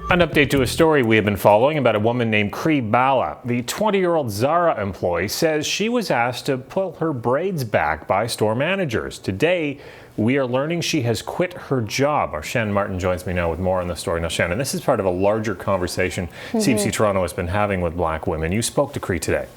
An update to a story we have been following about a woman named Cree Ballah. The 20-year-old Zara employee says she was asked to pull her braids back by store managers. Today, we are learning she has quit her job. Our Shannon Martin joins me now with more on the story. Now, Shannon, this is part of a larger conversation CBC Toronto has been having with Black women. You spoke to Cree today.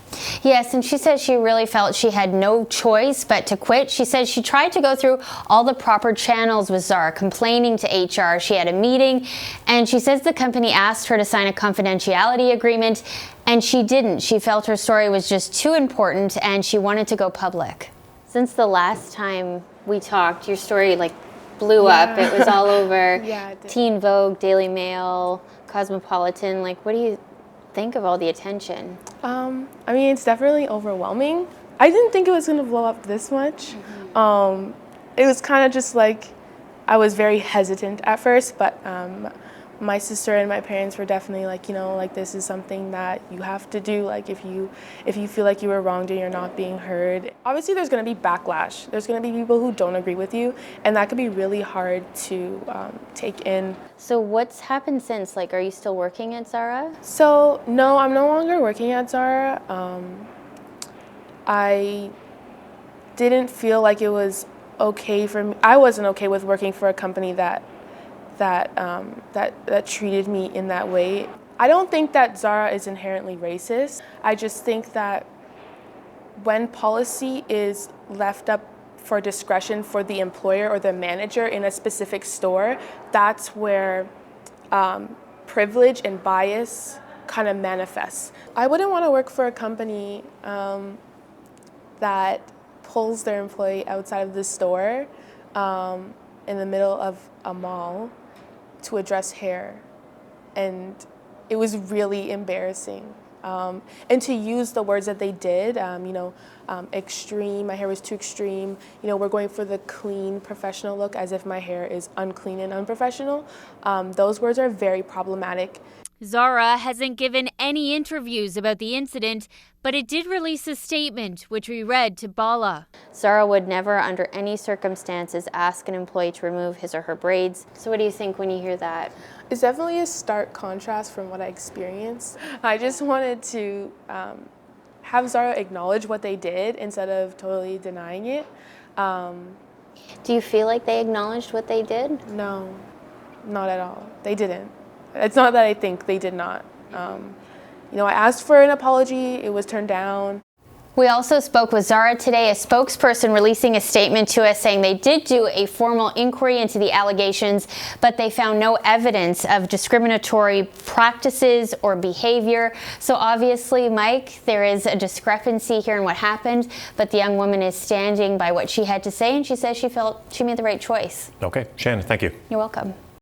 Yes, and she says she really felt she had no choice but to quit. She says she tried to go through all the proper channels with Zara, complaining to HR. She had a meeting, and she says the company asked her to sign a confidentiality agreement, and she didn't. She felt her story was just too important, and she wanted to go public. Since the last time we talked, your story blew up. It was all over Teen Vogue, Daily Mail, Cosmopolitan. What do you think of all the attention? I mean, it's definitely overwhelming. I didn't think it was going to blow up this much. It was kind of just I was very hesitant at first, but my sister and my parents were definitely this is something that you have to do. If you feel like you were wronged and you're not being heard. Obviously, there's going to be backlash. There's going to be people who don't agree with you, and that could be really hard to take in. So what's happened since? Are you still working at Zara? So no, I'm no longer working at Zara. I didn't feel like it was okay for me. I wasn't okay with working for a company that treated me in that way. I don't think that Zara is inherently racist. I just think that when policy is left up for discretion for the employer or the manager in a specific store, that's where privilege and bias kind of manifests. I wouldn't want to work for a company that pulls their employee outside of the store in the middle of a mall to address hair, and it was really embarrassing. And to use the words that they did, extreme, my hair was too extreme, we're going for the clean, professional look, as if my hair is unclean and unprofessional. Those words are very problematic. Zara hasn't given any interviews about the incident, but it did release a statement, which we read to Ballah. Zara would never, under any circumstances, ask an employee to remove his or her braids. So what do you think when you hear that? It's definitely a stark contrast from what I experienced. I just wanted to have Zara acknowledge what they did instead of totally denying it. Do you feel like they acknowledged what they did? No, not at all. They didn't. It's not that I think they did not. I asked for an apology. It was turned down. We also spoke with Zara today, a spokesperson releasing a statement to us saying they did do a formal inquiry into the allegations, but they found no evidence of discriminatory practices or behavior. So obviously, Mike, there is a discrepancy here in what happened, but the young woman is standing by what she had to say, and she says she felt she made the right choice. Okay, Shannon, thank you. You're welcome.